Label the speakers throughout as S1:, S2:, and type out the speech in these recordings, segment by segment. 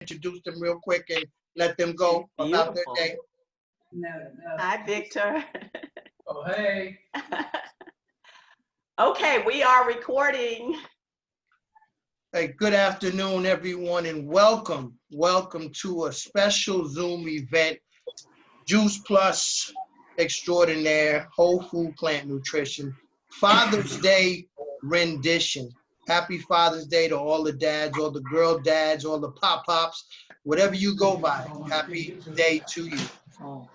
S1: introduce them real quick and let them go about their day.
S2: No.
S3: Hi, Victor.
S2: Oh, hey.
S3: Okay, we are recording.
S1: Hey, good afternoon, everyone, and welcome to a special Zoom event, Juice Plus Extraordinaire Whole Food Plant Nutrition Father's Day rendition. Happy Father's Day to all the dads, all the girl dads, all the pop-pops, whatever you go by. Happy day to you.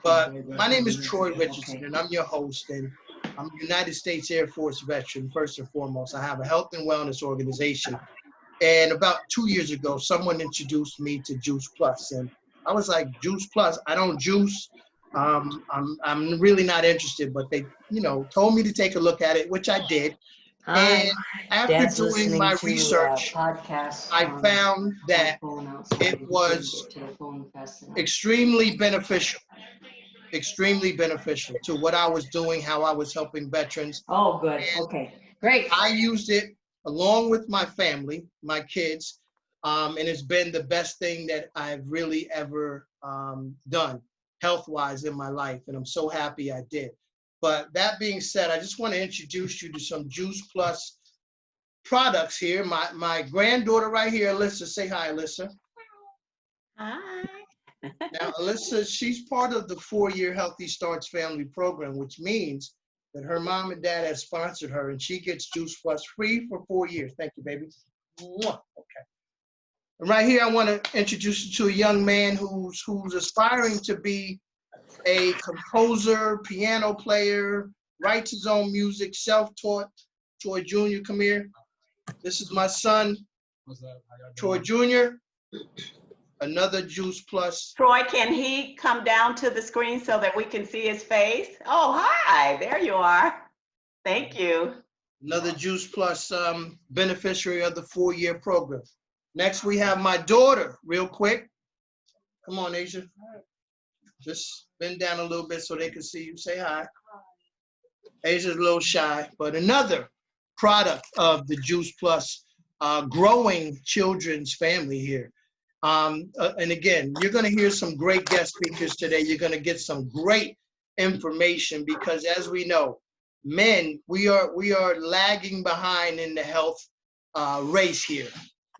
S1: But my name is Troy Richardson, and I'm your host, and I'm a United States Air Force veteran, first and foremost. I have a health and wellness organization. And about 2 years ago, someone introduced me to Juice Plus, and I was like, Juice Plus? I don't juice. I'm really not interested, but they, told me to take a look at it, which I did. And after doing my research, I found that it was extremely beneficial to what I was doing, how I was helping veterans.
S4: Oh, good. Okay, great.
S1: I used it along with my family, my kids, and it's been the best thing that I've really ever done health-wise in my life, and I'm so happy I did. But that being said, I just want to introduce you to some Juice Plus products here. My granddaughter right here, Alyssa, say hi, Alyssa.
S3: Hi.
S1: Now, Alyssa, she's part of the 4-year Healthy Starts family program, which means that her mom and dad have sponsored her, and she gets Juice Plus free for 4 years. Thank you, baby. Okay. And right here, I want to introduce you to a young man who's aspiring to be a composer, piano player, writes his own music, self-taught. Troy Jr., come here. This is my son, Troy Jr., another Juice Plus.
S3: Troy, can he come down to the screen so that we can see his face? Oh, hi, there you are. Thank you.
S1: Another Juice Plus beneficiary of the 4-year program. Next, we have my daughter, real quick. Come on, Asia. Just bend down a little bit so they can see you. Say hi. Asia's a little shy, but another product of the Juice Plus growing children's family here. And again, you're going to hear some great guest speakers today. You're going to get some great information because, as we know, men, we are lagging behind in the health race here.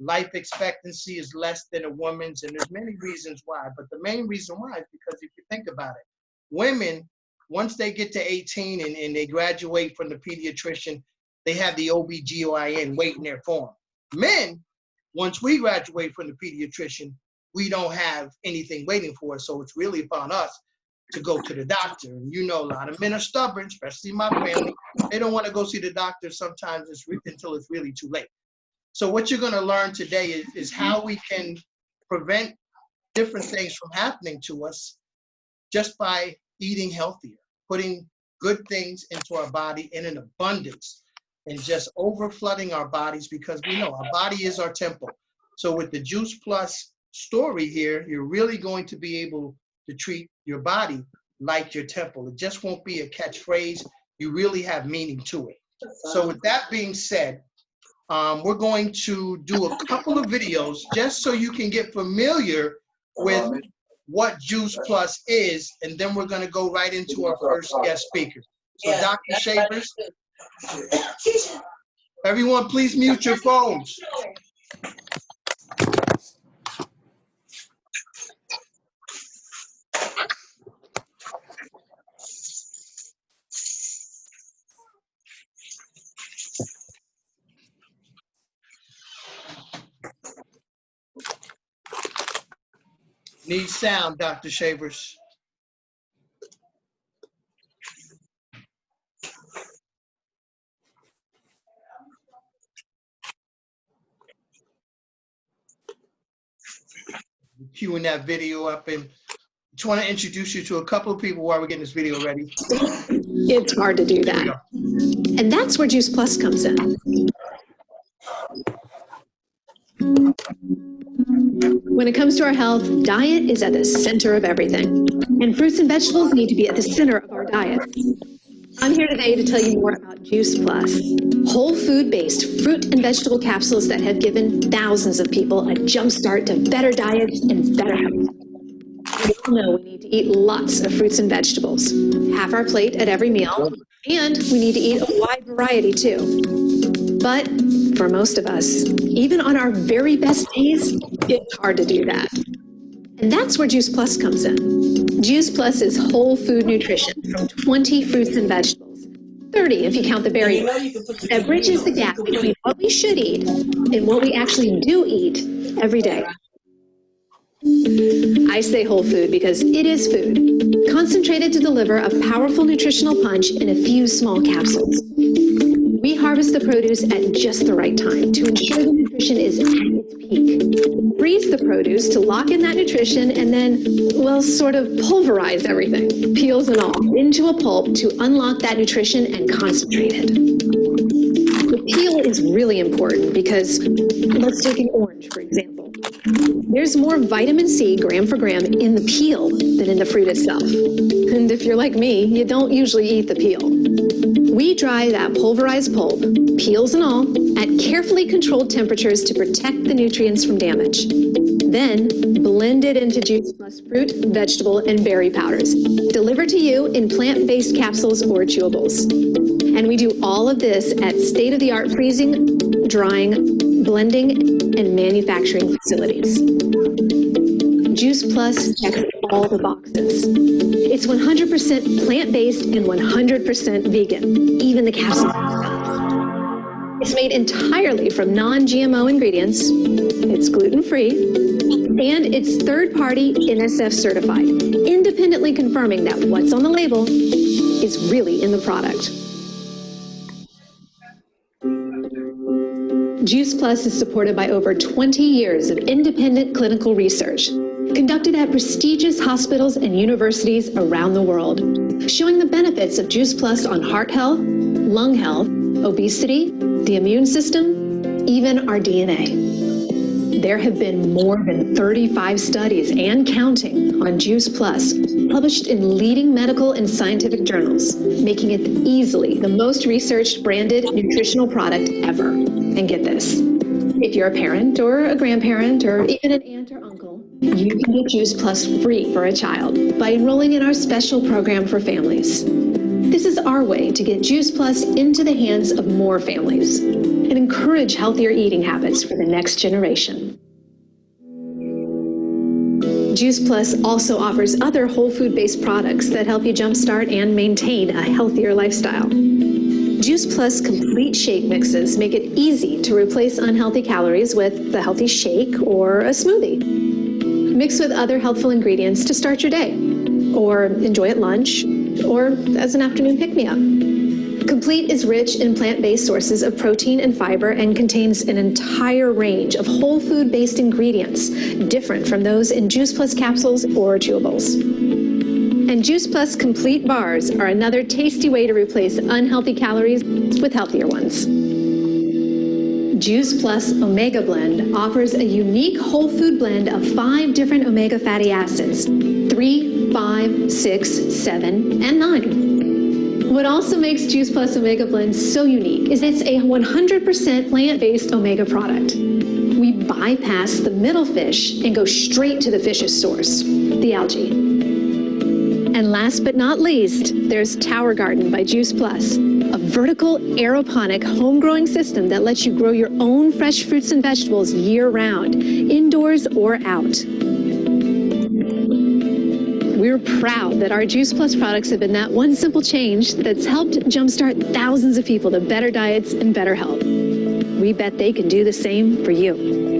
S1: Life expectancy is less than a woman's, and there's many reasons why. But the main reason why is because if you think about it, women, once they get to 18 and they graduate from the pediatrician, they have the OBGYN waiting there for them. Men, once we graduate from the pediatrician, we don't have anything waiting for us. So it's really upon us to go to the doctor. And a lot of men are stubborn, especially my family. They don't want to go see the doctor sometimes until it's really too late. So what you're going to learn today is how we can prevent different things from happening to us just by eating healthier, putting good things into our body in an abundance, and just overflooding our bodies because we know our body is our temple. So with the Juice Plus story here, you're really going to be able to treat your body like your temple. It just won't be a catchphrase. You really have meaning to it. So with that being said, we're going to do a couple of videos just so you can get familiar with what Juice Plus is, and then we're going to go right into our first guest speaker. So Dr. Shavers, everyone please mute your phones. Need sound, Dr. Shavers. Queuing that video up, and just want to introduce you to a couple of people while we're getting this video ready.
S5: It's hard to do that. And that's where Juice Plus comes in. When it comes to our health, diet is at the center of everything. And fruits and vegetables need to be at the center of our diet. I'm here today to tell you more about Juice Plus. Whole food-based fruit and vegetable capsules that have given thousands of people a jump start to better diets and better health. We all know we need to eat lots of fruits and vegetables, half our plate at every meal, and we need to eat a wide variety too. But for most of us, even on our very best days, it's hard to do that. And that's where Juice Plus comes in. Juice Plus is whole food nutrition from 20 fruits and vegetables, 30 if you count the berry that bridges the gap between what we should eat and what we actually do eat every day. I say whole food because it is food, concentrated to deliver a powerful nutritional punch in a few small capsules. We harvest the produce at just the right time to ensure the nutrition is at its peak. Freeze the produce to lock in that nutrition and then, well, sort of pulverize everything, peels and all, into a pulp to unlock that nutrition and concentrate it. The peel is really important because, let's take an orange, for example. There's more vitamin C gram for gram in the peel than in the fruit itself. And if you're like me, you don't usually eat the peel. We dry that pulverized pulp, peels and all, at carefully controlled temperatures to protect the nutrients from damage. Then, blend it into Juice Plus fruit, vegetable, and berry powders, delivered to you in plant-based capsules or chewables. And we do all of this at state-of-the-art freezing, drying, blending, and manufacturing facilities. Juice Plus checks all the boxes. It's 100% plant-based and 100% vegan, even the capsules themselves. It's made entirely from non-GMO ingredients, it's gluten-free, and it's third-party NSF certified, independently confirming that what's on the label is really in the product. Juice Plus is supported by over 20 years of independent clinical research, conducted at prestigious hospitals and universities around the world, showing the benefits of Juice Plus on heart health, lung health, obesity, the immune system, even our DNA. There have been more than 35 studies and counting on Juice Plus, published in leading medical and scientific journals, making it easily the most researched branded nutritional product ever. And get this, if you're a parent or a grandparent or even an aunt or uncle, you can get Juice Plus free for a child by enrolling in our special program for families. This is our way to get Juice Plus into the hands of more families and encourage healthier eating habits for the next generation. Juice Plus also offers other whole food-based products that help you jumpstart and maintain a healthier lifestyle. Juice Plus complete shake mixes make it easy to replace unhealthy calories with the healthy shake or a smoothie. Mix with other healthful ingredients to start your day, or enjoy at lunch, or as an afternoon pick-me-up. Complete is rich in plant-based sources of protein and fiber and contains an entire range of whole food-based ingredients, different from those in Juice Plus capsules or chewables. And Juice Plus complete bars are another tasty way to replace unhealthy calories with healthier ones. Juice Plus Omega Blend offers a unique whole food blend of 5 different omega fatty acids, 3, 5, 6, 7, and 9. What also makes Juice Plus Omega Blend so unique is it's a 100% plant-based omega product. We bypass the middle fish and go straight to the fish's source, the algae. And last but not least, there's Tower Garden by Juice Plus, a vertical aeroponic home growing system that lets you grow your own fresh fruits and vegetables year-round, indoors or out. We're proud that our Juice Plus products have been that one simple change that's helped jumpstart thousands of people to better diets and better health. We bet they can do the same for you.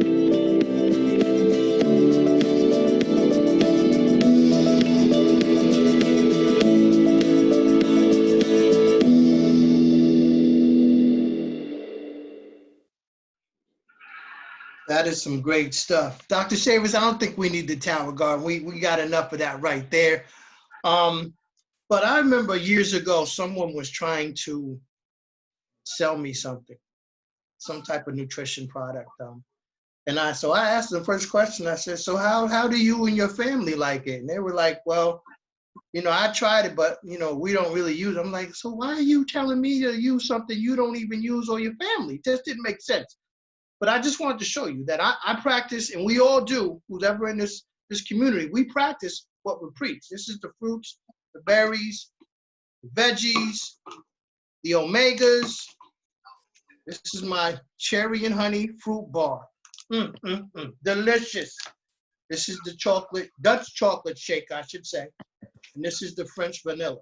S1: That is some great stuff. Dr. Shavers, I don't think we need the Tower Garden. We got enough of that right there. But I remember years ago, someone was trying to sell me something, some type of nutrition product. So I asked them the first question, I said, so how do you and your family like it? And they were like, well, I tried it, but we don't really use it. I'm like, so why are you telling me to use something you don't even use or your family? It just didn't make sense. But I just wanted to show you that I practice, and we all do, who's ever in this community, we practice what we preach. This is the fruits, the berries, the veggies, the omegas. This is my cherry and honey fruit bar. Delicious. This is the Dutch chocolate shake, I should say. And this is the French vanilla.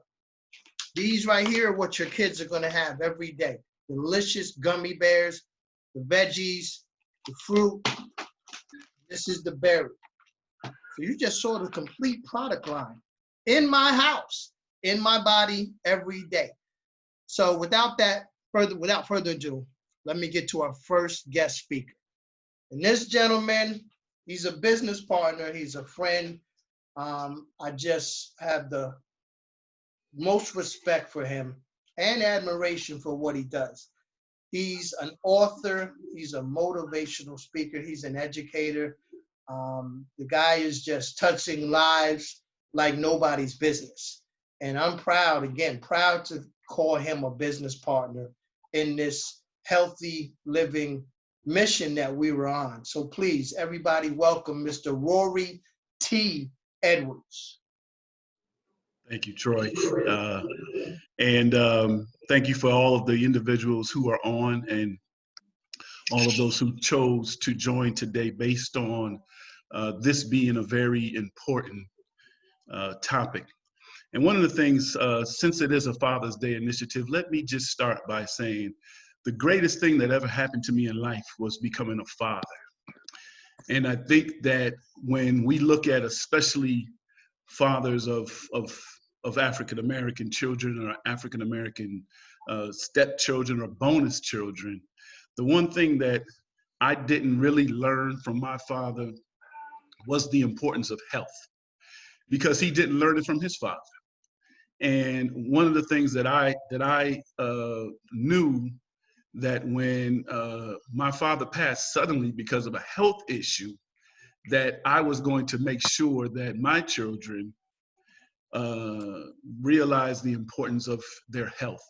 S1: These right here are what your kids are going to have every day. Delicious gummy bears, the veggies, the fruit. This is the berry. So you just saw the complete product line in my house, in my body every day. So without further ado, let me get to our first guest speaker. And this gentleman, he's a business partner, he's a friend. I just have the most respect for him and admiration for what he does. He's an author, he's a motivational speaker, he's an educator. The guy is just touching lives like nobody's business. And I'm proud to call him a business partner in this healthy living mission that we were on. So please, everybody, welcome Mr. Rory T. Edwards.
S6: Thank you, Troy. And thank you for all of the individuals who are on and all of those who chose to join today based on this being a very important topic. And one of the things, since it is a Father's Day initiative, let me just start by saying the greatest thing that ever happened to me in life was becoming a father. And I think that when we look at especially fathers of African-American children or African-American stepchildren or bonus children, the one thing that I didn't really learn from my father was the importance of health, because he didn't learn it from his father. And one of the things that I knew that when my father passed suddenly because of a health issue, that I was going to make sure that my children realize the importance of their health.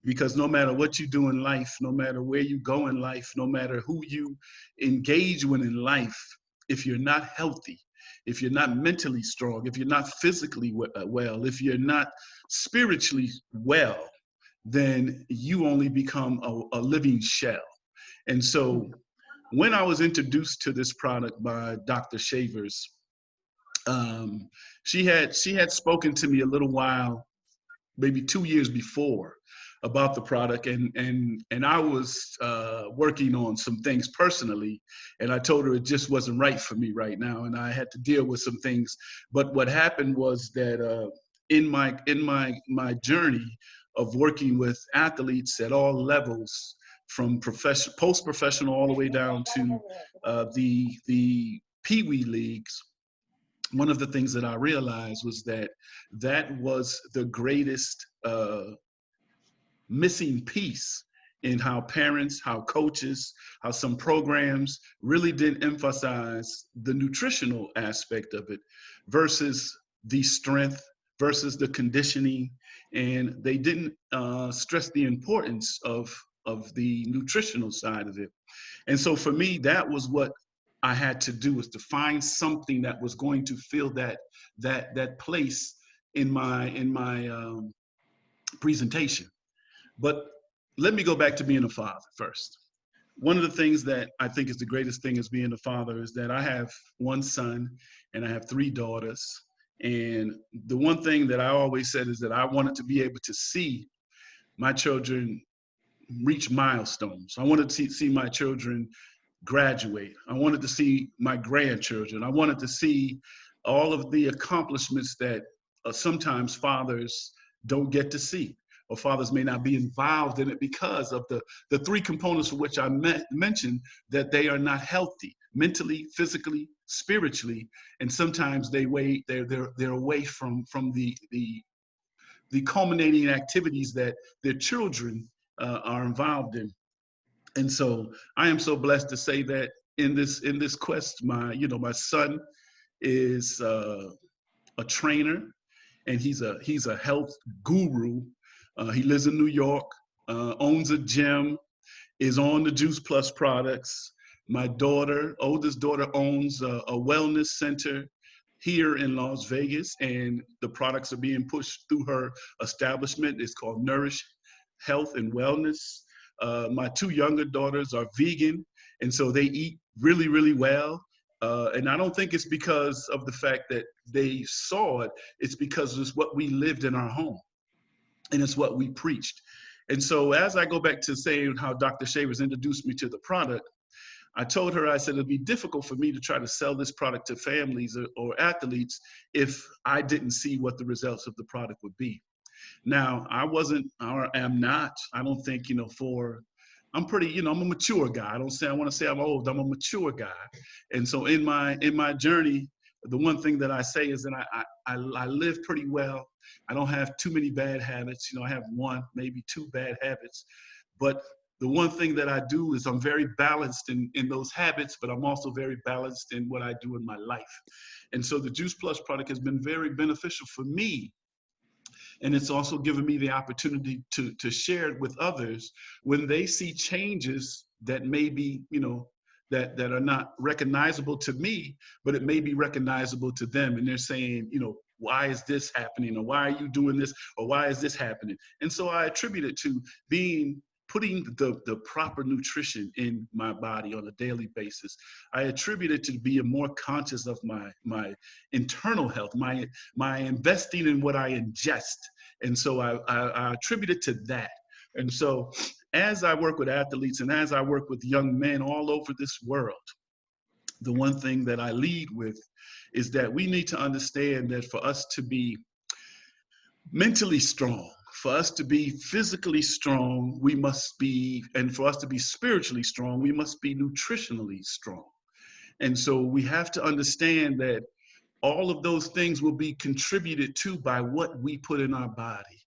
S6: Because no matter what you do in life, no matter where you go in life, no matter who you engage with in life, if you're not healthy, if you're not mentally strong, if you're not physically well, if you're not spiritually well, then you only become a living shell. And so when I was introduced to this product by Dr. Shavers, she had spoken to me a little while, maybe 2 years before, about the product, and I was working on some things personally, and I told her it just wasn't right for me right now, and I had to deal with some things. But what happened was that in my journey of working with athletes at all levels, from post-professional all the way down to the Pee-wee leagues, one of the things that I realized was that was the greatest missing piece in how parents, how coaches, how some programs really didn't emphasize the nutritional aspect of it versus the strength, versus the conditioning, and they didn't stress the importance of the nutritional side of it. And so for me, that was what I had to do, was to find something that was going to fill that place in my presentation. But let me go back to being a father first. One of the things that I think is the greatest thing as being a father is that I have one son and I have 3 daughters. And the one thing that I always said is that I wanted to be able to see my children reach milestones. I wanted to see my children graduate. I wanted to see my grandchildren. I wanted to see all of the accomplishments that sometimes fathers don't get to see, or fathers may not be involved in it because of the 3 components for which I mentioned, that they are not healthy mentally, physically, spiritually, and sometimes they're away from the culminating activities that their children are involved in. And so I am so blessed to say that in this quest, my son is a trainer. and he's a health guru. He lives in New York, owns a gym, is on the Juice Plus products. My daughter, oldest daughter, owns a wellness center here in Las Vegas, and the products are being pushed through her establishment. It's called Nourish Health and Wellness. My two younger daughters are vegan, and so they eat really, really well. And I don't think it's because of the fact that they saw it. It's because it's what we lived in our home, and it's what we preached. And so as I go back to saying how Dr. Shavers introduced me to the product, I told her, I said, it'd be difficult for me to try to sell this product to families or athletes if I didn't see what the results of the product would be. Now, I wasn't, or am not, I don't think, I'm pretty, I'm a mature guy. I want to say I'm old, I'm a mature guy. And so in my journey, the one thing that I say is that I live pretty well. I don't have too many bad habits. I have one, maybe two bad habits. But the one thing that I do is I'm very balanced in those habits, but I'm also very balanced in what I do in my life. And so the Juice Plus product has been very beneficial for me. And it's also given me the opportunity to share it with others when they see changes that may be, that are not recognizable to me, but it may be recognizable to them. And they're saying, why is this happening? Or why are you doing this? Or why is this happening? And so I attribute it to putting the proper nutrition in my body on a daily basis. I attribute it to be more conscious of my internal health, my investing in what I ingest. And so I attribute it to that. And so as I work with athletes and as I work with young men all over this world, the one thing that I lead with is that we need to understand that for us to be mentally strong, for us to be physically strong, we must be, and for us to be spiritually strong, we must be nutritionally strong. And so we have to understand that all of those things will be contributed to by what we put in our body.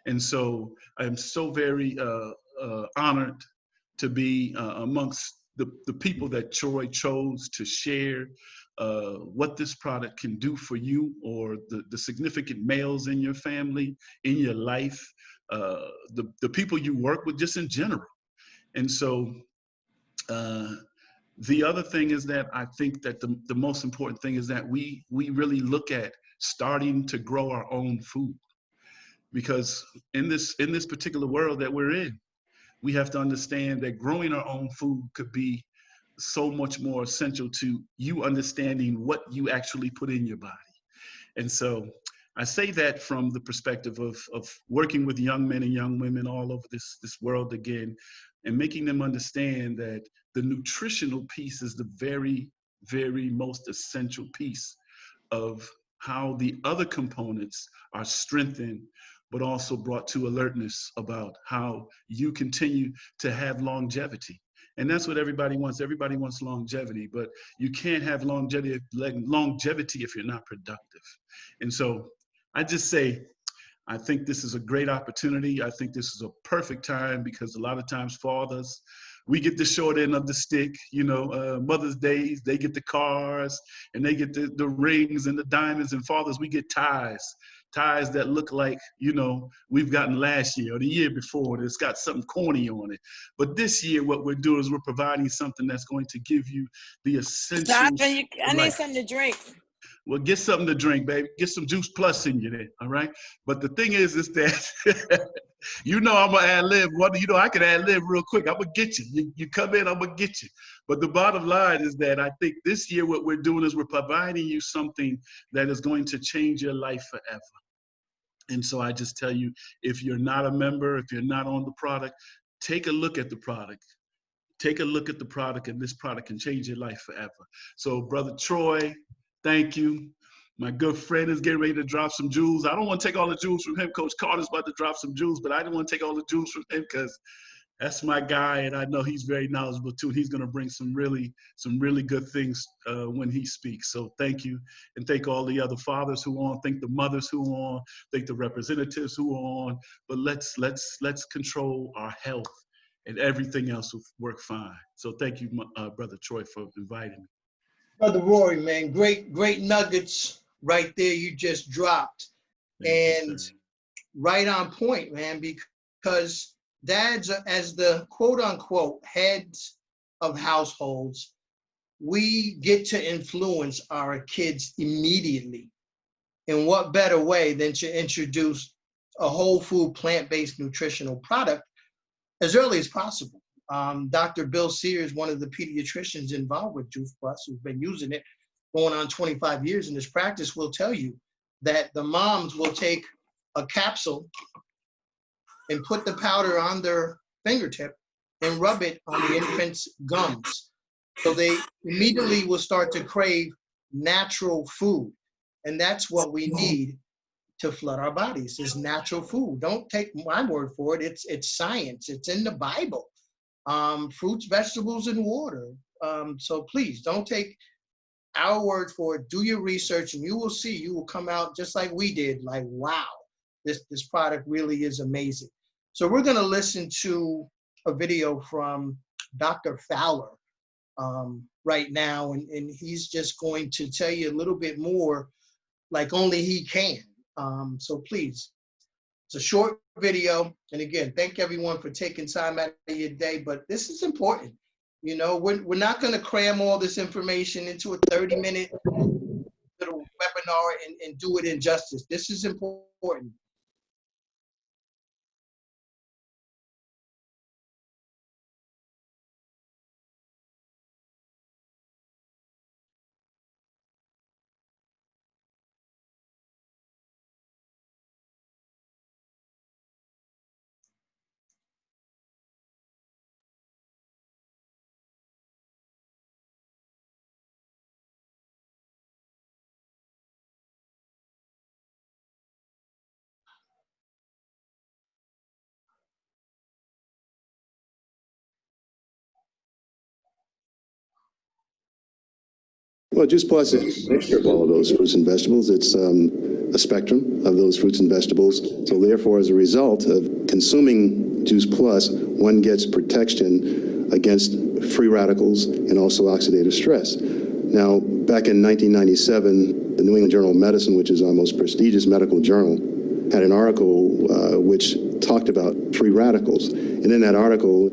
S6: And so I'm so very honored to be amongst the people that Troy chose to share what this product can do for you or the significant males in your family, in your life, the people you work with just in general. And so the other thing is that I think that the most important thing is that we really look at starting to grow our own food. Because in this particular world that we're in, we have to understand that growing our own food could be so much more essential to you understanding what you actually put in your body. And so I say that from the perspective of working with young men and young women all over this world again, and making them understand that the nutritional piece is the very, very most essential piece of how the other components are strengthened, but also brought to alertness about how you continue to have longevity. And that's what everybody wants. Everybody wants longevity, but you can't have longevity if you're not productive. And so I just say, I think this is a great opportunity. I think this is a perfect time because a lot of times fathers, we get the short end of the stick, Mother's Days, they get the cars and they get the rings and the diamonds, and fathers, we get ties that look like, we've gotten last year or the year before, and it's got something corny on it. But this year, what we're doing is we're providing something that's going to give you the essentials.
S2: I need something to drink.
S6: Well, get something to drink, baby. Get some Juice Plus in you there, all right? But the thing is that, I'm going to ad-lib. I can ad-lib real quick. I'm going to get you. You come in, I'm going to get you. But the bottom line is that I think this year what we're doing is we're providing you something that is going to change your life forever. And so I just tell you, if you're not a member, if you're not on the product, take a look at the product. Take a look at the product, and this product can change your life forever. So Brother Troy, thank you. My good friend is getting ready to drop some jewels. I don't want to take all the jewels from him. Coach Carter's about to drop some jewels, but I didn't want to take all the jewels from him because that's my guy, and I know he's very knowledgeable too. He's going to bring some really good things when he speaks. So thank you, and thank all the other fathers who are on, thank the mothers who are on, thank the representatives who are on. But let's control our health, and everything else will work fine. So thank you, Brother Troy, for inviting me.
S1: Brother Rory, man, great nuggets right there you just dropped. And right on point, man, because dads, as the quote unquote heads of households, we get to influence our kids immediately. And what better way than to introduce a whole food, plant-based nutritional product as early as possible. Dr. Bill Sears, one of the pediatricians involved with Juice Plus, who's been using it going on 25 years in this practice, will tell you that the moms will take a capsule and put the powder on their fingertip and rub it on the infant's gums. So they immediately will start to crave natural food. And that's what we need to flood our bodies, is natural food. Don't take my word for it. It's science. It's in the Bible. Fruits, vegetables, and water. So please don't take our word for it. Do your research and you will see, you will come out just like we did, like, wow, this product really is amazing. So we're gonna listen to a video from Dr. Fowler right now, and he's just going to tell you a little bit more like only he can. So please, it's a short video. And again, thank everyone for taking time out of your day, but this is important. You know, we're not gonna cram all this information into a 30-minute little webinar and do it injustice. This is important.
S7: Well, Juice Plus is a mixture of all of those fruits and vegetables. It's a spectrum of those fruits and vegetables. So therefore, as a result of consuming Juice Plus, one gets protection against free radicals and also oxidative stress. Now, back in 1997, the New England Journal of Medicine, which is our most prestigious medical journal, had an article which talked about free radicals. And in that article,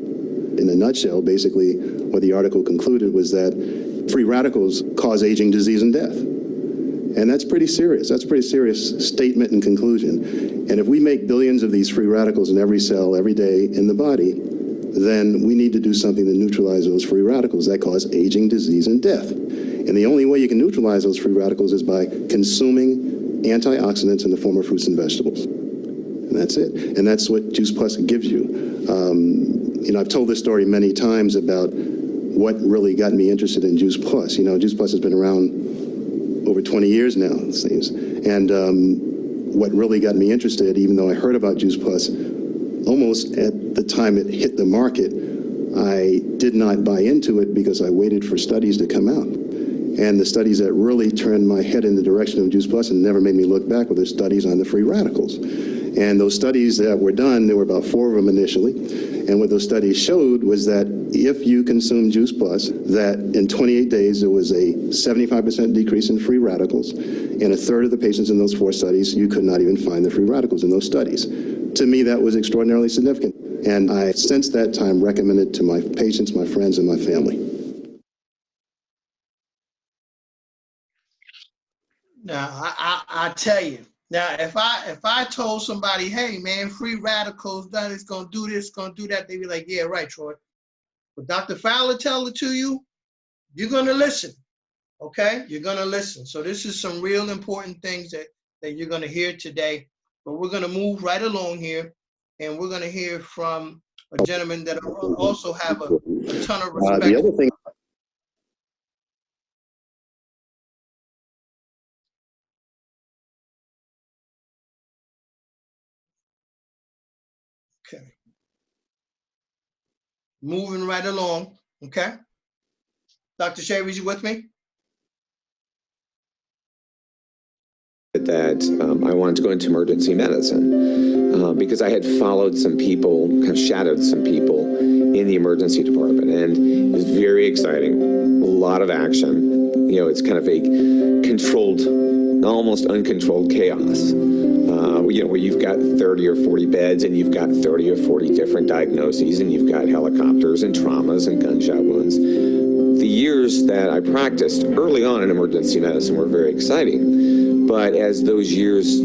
S7: in a nutshell, basically what the article concluded was that free radicals cause aging, disease, and death. And that's pretty serious. That's a pretty serious statement and conclusion. And if we make billions of these free radicals in every cell, every day in the body, then we need to do something to neutralize those free radicals that cause aging, disease, and death. And the only way you can neutralize those free radicals is by consuming antioxidants in the form of fruits and vegetables. And that's it. And that's what Juice Plus gives you. You know, I've told this story many times about what really got me interested in Juice Plus. You know, Juice Plus has been around over 20 years now, it seems. And what really got me interested, even though I heard about Juice Plus almost at the time it hit the market, I did not buy into it because I waited for studies to come out. And the studies that really turned my head in the direction of Juice Plus and never made me look back were the studies on the free radicals. And those studies that were done, there were about 4 of them initially. And what those studies showed was that if you consume Juice Plus, that in 28 days, there was a 75% decrease in free radicals. And a third of the patients in those 4 studies, you could not even find the free radicals in those studies. To me, that was extraordinarily significant. And I, since that time, recommended to my patients, my friends, and my family.
S1: Now, I tell you, now, if I told somebody, hey, man, free radicals, that it's going to do this, going to do that, they'd be like, yeah, right, Troy. But Dr. Fowler tell it to you, you're going to listen, okay? You're going to listen. So this is some real important things that you're going to hear today. But we're going to move right along here, and we're going to hear from a gentleman that also have a ton of respect.
S7: The other thing.
S1: Okay. Moving right along, okay? Dr. Sherry, you with me?
S8: That I wanted to go into emergency medicine because I had followed some people, kind of shadowed some people in the emergency department, and it was very exciting. A lot of action. You know, it's kind of a controlled almost uncontrolled chaos. Where you've got 30 or 40 beds and you've got 30 or 40 different diagnoses and you've got helicopters and traumas and gunshot wounds. The years that I practiced early on in emergency medicine were very exciting, but as those years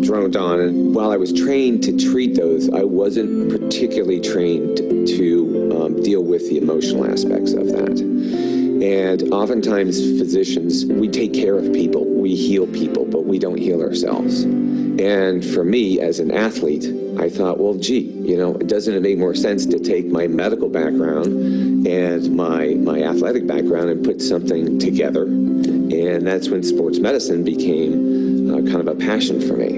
S8: droned on, and while I was trained to treat those, I wasn't particularly trained to deal with the emotional aspects of that. And oftentimes physicians, we take care of people, we heal people, but we don't heal ourselves. And for me, as an athlete, I thought, well, gee, doesn't it make more sense to take my medical background and my athletic background and put something together? And that's when sports medicine became kind of a passion for me.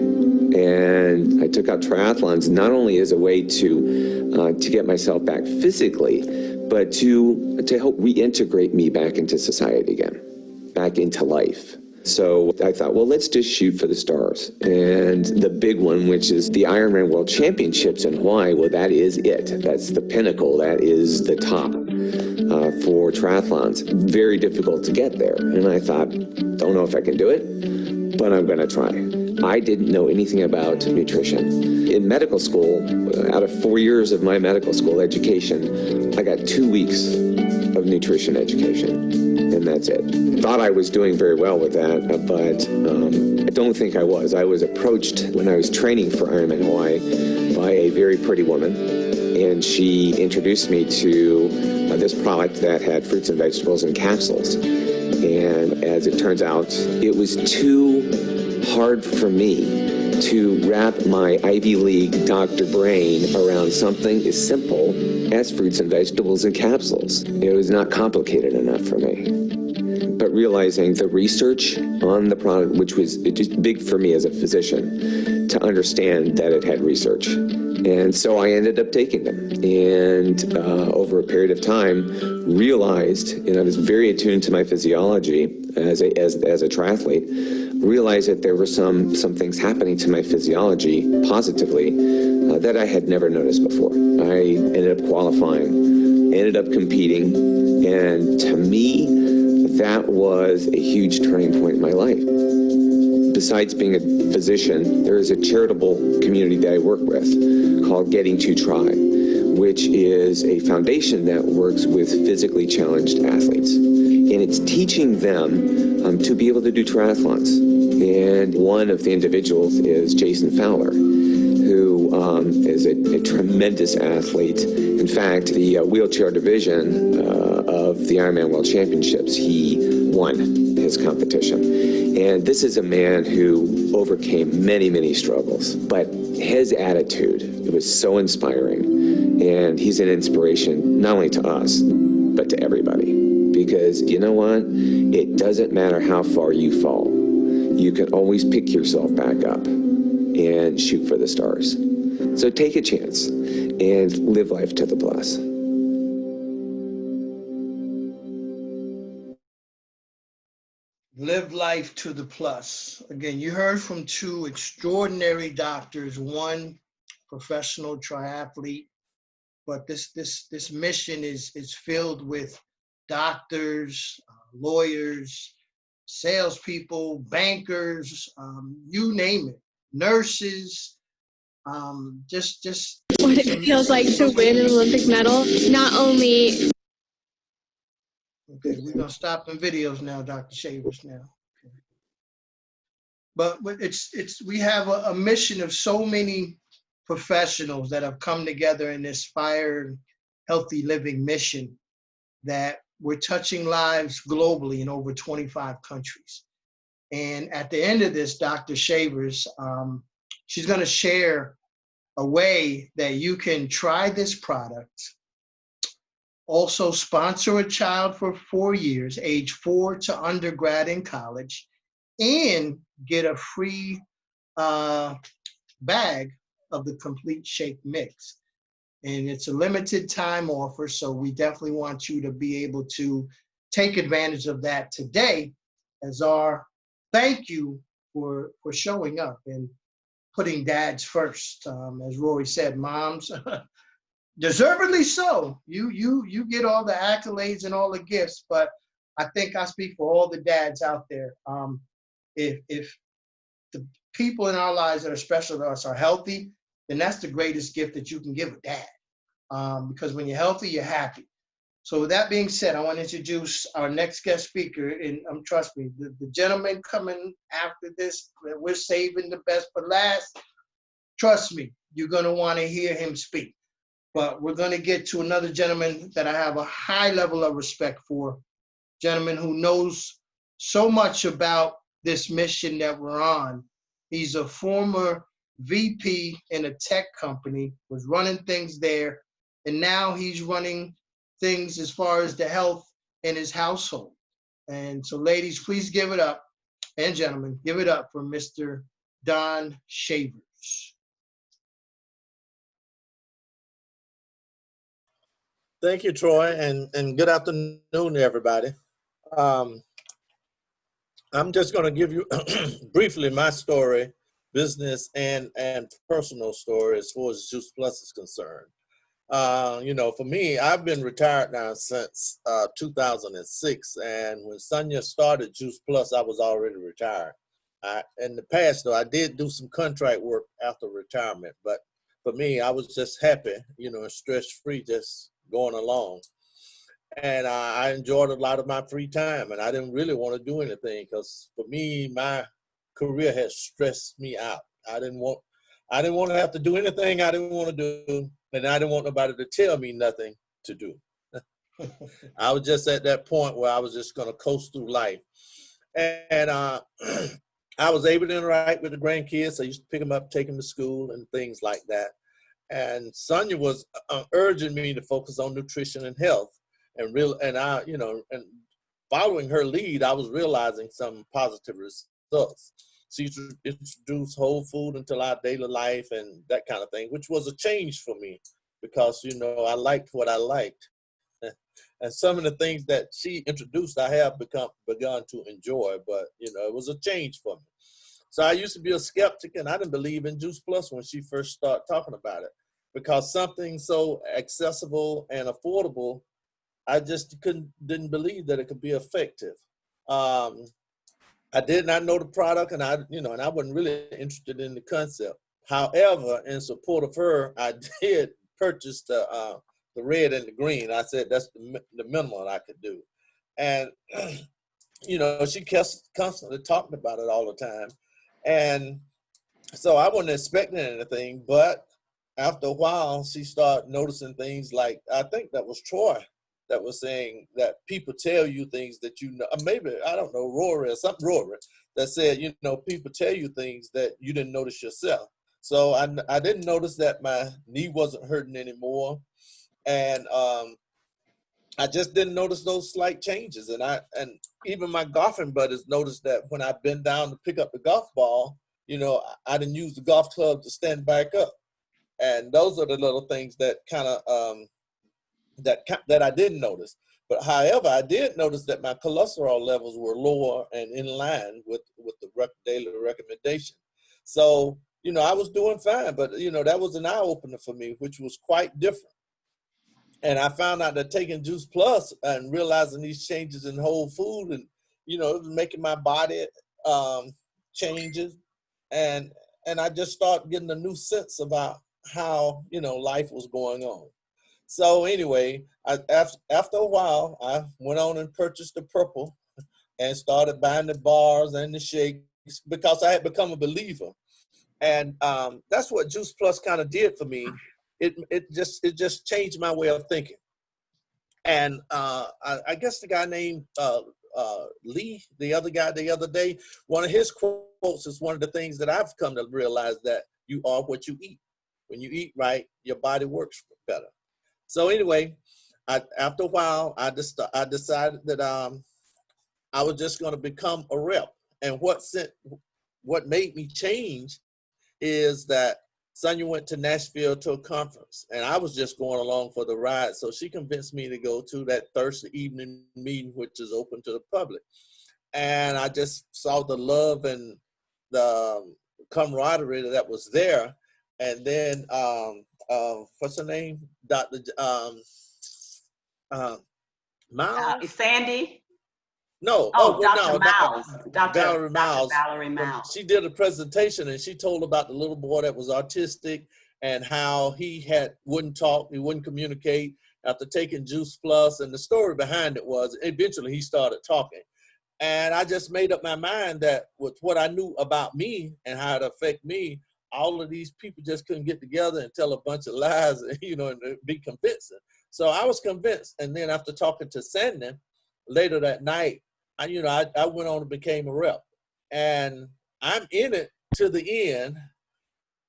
S8: And I took up triathlons not only as a way to get myself back physically, but to help reintegrate me back into society again, back into life. So I thought, well, let's just shoot for the stars. And the big one, which is the Ironman World Championships in Hawaii, well, that is it. That's the pinnacle. That is the top for triathlons. Very difficult to get there. And I thought, don't know if I can do it, but I'm going to try. I didn't know anything about nutrition. In medical school, out of 4 years of my medical school education, I got 2 weeks of nutrition education, and that's it. Thought I was doing very well with that, but I don't think I was. I was approached when I was training for Ironman Hawaii by a very pretty woman, and she introduced me to this product that had fruits and vegetables in capsules. And as it turns out, it was too hard for me to wrap my Ivy League doctor brain around something as simple as fruits and vegetables and capsules. It was not complicated enough for me. But realizing the research on the product, which was just big for me as a physician, to understand that it had research. And so I ended up taking them. And over a period of time, realized, and I was very attuned to my physiology as a triathlete, realized that there were some things happening to my physiology positively that I had never noticed before. I ended up qualifying, ended up competing, and to me, that was a huge turning point in my life. Besides being a physician, there is a charitable community that I work with called Getting to Try, which is a foundation that works with physically challenged athletes. And it's teaching them to be able to do triathlons. And one of the individuals is Jason Fowler, who is a tremendous athlete. In fact, the wheelchair division of the Ironman World Championships, he won his competition. And this is a man who overcame many, many struggles, but his attitude, it was so inspiring. And he's an inspiration not only to us, but to everybody. Because you know what? It doesn't matter how far you fall. You can always pick yourself back up and shoot for the stars. So take a chance and live life to the plus.
S1: Live life to the plus. Again, you heard from two extraordinary doctors, one professional triathlete, but this mission is filled with doctors, lawyers, salespeople, bankers, you name it, nurses, just
S5: What it feels like to win an Olympic medal, not only.
S1: Okay, we're gonna stop the videos now, Dr. Shavers now. Okay. But we have a mission of so many professionals that have come together in this Fire Healthy Living mission that we're touching lives globally in over 25 countries. And at the end of this, Dr. Shavers, she's gonna share a way that you can try this product, also sponsor a child for 4 years, age 4 to undergrad in college, and get a free bag of the complete shake mix. And it's a limited time offer, so we definitely want you to be able to take advantage of that today as our thank you for showing up and putting dads first. As Rory said, moms, deservedly so. You get all the accolades and all the gifts, but I think I speak for all the dads out there. If the people in our lives that are special to us are healthy, then that's the greatest gift that you can give a dad. Because when you're healthy, you're happy. So with that being said, I want to introduce our next guest speaker. And trust me, the gentleman coming after this, we're saving the best for last. Trust me, you're going to want to hear him speak. But we're going to get to another gentleman that I have a high level of respect for. Gentleman who knows so much about this mission that we're on. He's a former VP in a tech company, was running things there, and now he's running things as far as the health in his household. And so ladies, please give it up, and gentlemen, give it up for Mr. Don Shavers.
S9: Thank you, Troy, and good afternoon, everybody. I'm just going to give you briefly my story, business and personal story as far as Juice Plus is concerned. You know, for me, I've been retired now since 2006, and when Sonia started Juice Plus, I was already retired. In the past, though, I did do some contract work after retirement, but for me, I was just happy, you know, stress-free, just going along. And I enjoyed a lot of my free time, and I didn't really want to do anything because for me, my career had stressed me out. I didn't want to have to do anything I didn't want to do, and I didn't want nobody to tell me nothing to do. I was just at that point where I was just going to coast through life. And I was able to interact with the grandkids. I used to pick them up, take them to school and things like that. And Sonia was urging me to focus on nutrition and health. And I, you know, and following her lead, I was realizing some positive results. She introduced whole food into our daily life and that kind of thing, which was a change for me because, you know, I liked what I liked. And some of the things that she introduced, I have begun to enjoy, but, you know, it was a change for me. So I used to be a skeptic, and I didn't believe in Juice Plus when she first started talking about it because something so accessible and affordable, I just didn't believe that it could be effective. I did not know the product, and I wasn't really interested in the concept. However, in support of her, I did purchase the red and the green. I said that's the minimum I could do, and you know, she kept constantly talking about it all the time, and so I wasn't expecting anything. But after a while, she started noticing things like, I think that was Troy that was saying that people tell you things that you know, maybe, I don't know, Rory or something, Rory, that said, you know, people tell you things that you didn't notice yourself. So I didn't notice that my knee wasn't hurting anymore. And I just didn't notice those slight changes. And even my golfing buddies noticed that when I bend down to pick up the golf ball, you know, I didn't use the golf club to stand back up. And those are the little things that kind of, that I didn't notice. But however, I did notice that my cholesterol levels were lower and in line with the daily recommendation. So, you know, I was doing fine, but, you know, that was an eye-opener for me, which was quite different. And I found out that taking Juice Plus and realizing these changes in whole food and, you know, it was making my body changes. And I just started getting a new sense about how, you know, life was going on. So anyway, after a while, I went on and purchased the purple and started buying the bars and the shakes because I had become a believer. And that's what Juice Plus kind of did for me. It just changed my way of thinking. And I guess the guy named Lee, the other guy the other day, one of his quotes is one of the things that I've come to realize, that you are what you eat. When you eat right, your body works better. So anyway, after a while, I decided that I was just going to become a rep. And what made me change is that Sonia went to Nashville to a conference, and I was just going along for the ride. So she convinced me to go to that Thursday evening meeting, which is open to the public. And I just saw the love and the camaraderie that was there. And then, what's her name? Dr. Miles?
S3: Sandy?
S9: No,
S3: Oh,
S9: well,
S3: Dr.
S9: no,
S3: Miles.
S9: Valerie Miles.
S3: Valerie Miles.
S9: She did a presentation and she told about the little boy that was autistic and how he wouldn't talk, he wouldn't communicate after taking Juice Plus. And the story behind it was eventually he started talking. And I just made up my mind that with what I knew about me and how it affected me, all of these people just couldn't get together and tell a bunch of lies, you know, and be convincing. So I was convinced. And then after talking to Sandy later that night, I went on and became a rep. And I'm in it to the end.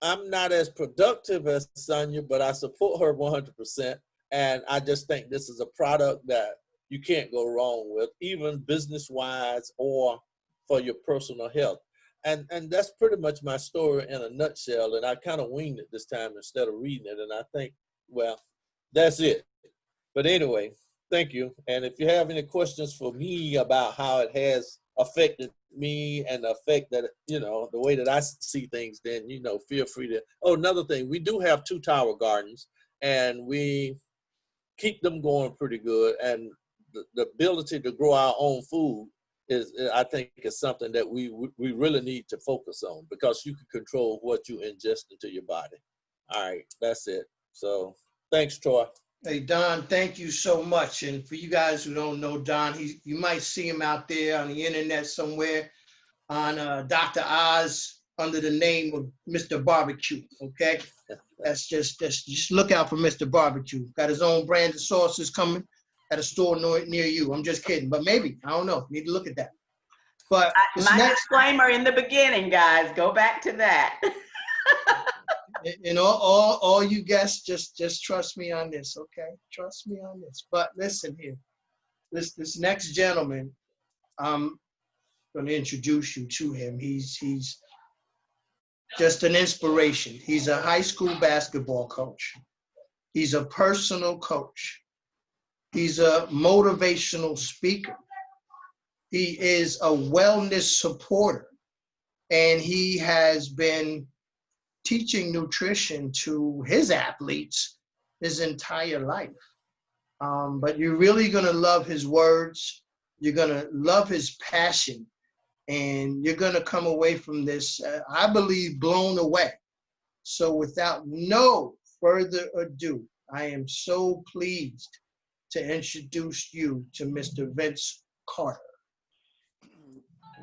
S9: I'm not as productive as Sonia, but I support her 100%. And I just think this is a product that you can't go wrong with, even business-wise or for your personal health. And that's pretty much my story in a nutshell. And I kind of winged it this time instead of reading it. And I think, well, that's it. But anyway, thank you. And if you have any questions for me about how it has affected me and the effect that, you know, the way that I see things, then, you know, feel free to. Oh, another thing, we do have 2 tower gardens and we keep them going pretty good. And the ability to grow our own food is, I think, is something that we really need to focus on, because you can control what you ingest into your body. All right, that's it. So thanks, Troy.
S1: Hey, Don, thank you so much. And for you guys who don't know Don, you might see him out there on the internet somewhere on Dr. Oz under the name of Mr. Barbecue, okay? That's just look out for Mr. Barbecue. Got his own brand of sauces coming at a store near you. I'm just kidding, but maybe, I don't know. Need to look at that. But
S3: my disclaimer in the beginning, guys, go back to that.
S1: And all you guests, just trust me on this, okay? Trust me on this. But listen here, this next gentleman, I'm going to introduce you to him. He's just an inspiration. He's a high school basketball coach. He's a personal coach. He's a motivational speaker. He is a wellness supporter. And he has been teaching nutrition to his athletes his entire life. But you're really going to love his words. You're going to love his passion. And you're going to come away from this, I believe, blown away. So without no further ado, I am so pleased to introduce you to Mr. Vince Carter.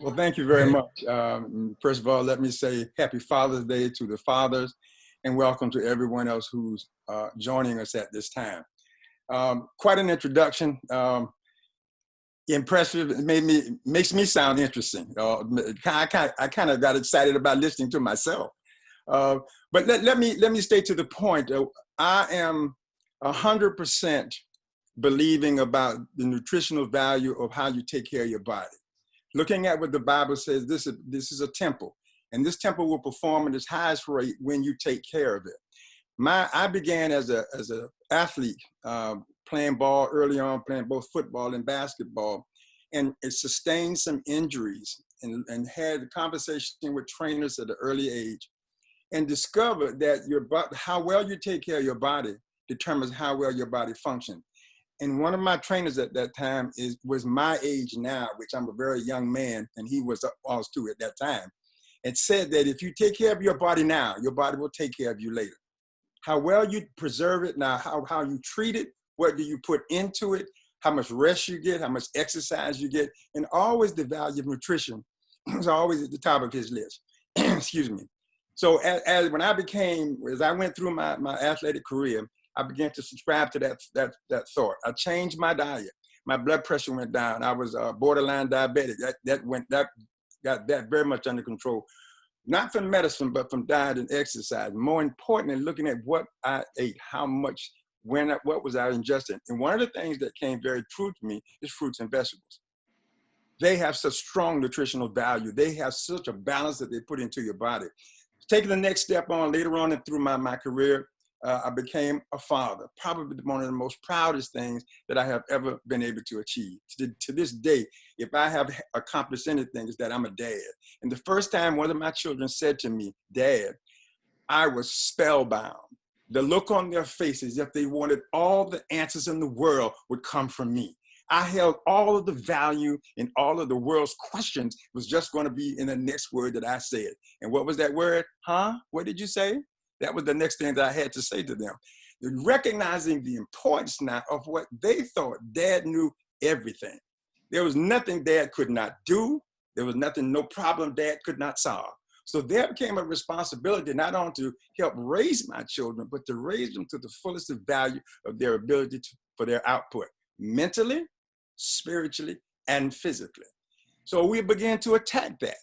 S10: Well, thank you very much. First of all, let me say Happy Father's Day to the fathers, and welcome to everyone else who's joining us at this time. Quite an introduction. Impressive. It makes me sound interesting. I kind of got excited about listening to myself. But let me stay to the point. I am 100% believing about the nutritional value of how you take care of your body. Looking at what the Bible says, this is a temple, and this temple will perform at its highest rate when you take care of it. I began as an athlete, playing ball early on, playing both football and basketball, and it sustained some injuries and had a conversation with trainers at an early age and discovered that how well you take care of your body determines how well your body functions. And one of my trainers at that time was my age now, which I'm a very young man, and he was too at that time, and said that if you take care of your body now, your body will take care of you later. How well you preserve it now, how you treat it, what do you put into it, how much rest you get, how much exercise you get, and always the value of nutrition was always at the top of his list. Excuse me. So as I went through my athletic career, I began to subscribe to that thought. I changed my diet. My blood pressure went down. I was borderline diabetic. That got that very much under control. Not from medicine, but from diet and exercise. More importantly, looking at what I ate, how much, what was I ingesting. And one of the things that came very true to me is fruits and vegetables. They have such strong nutritional value. They have such a balance that they put into your body. Taking the next step on later on and through my career, I became a father, probably one of the most proudest things that I have ever been able to achieve. To this day, if I have accomplished anything, it's that I'm a dad. And the first time one of my children said to me, "Dad," I was spellbound. The look on their faces, if they wanted all the answers in the world, would come from me. I held all of the value and all of the world's questions was just going to be in the next word that I said. And what was that word? Huh? What did you say? That was the next thing that I had to say to them. Recognizing the importance now of what they thought. Dad knew everything. There was nothing Dad could not do. There was nothing, no problem Dad could not solve. So there became a responsibility not only to help raise my children, but to raise them to the fullest of value of their ability for their output, mentally, spiritually, and physically. So we began to attack that.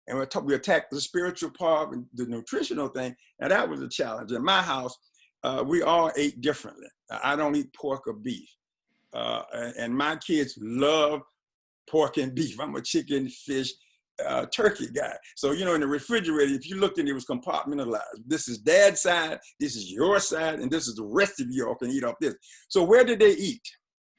S10: And we attacked the spiritual part and the nutritional thing. And that was a challenge. In my house, we all ate differently. I don't eat pork or beef. And my kids love pork and beef. I'm a chicken, fish, turkey guy. So, you know, in the refrigerator, if you looked in it, was compartmentalized. This is Dad's side, this is your side, and this is the rest of you all can eat off this. So where did they eat?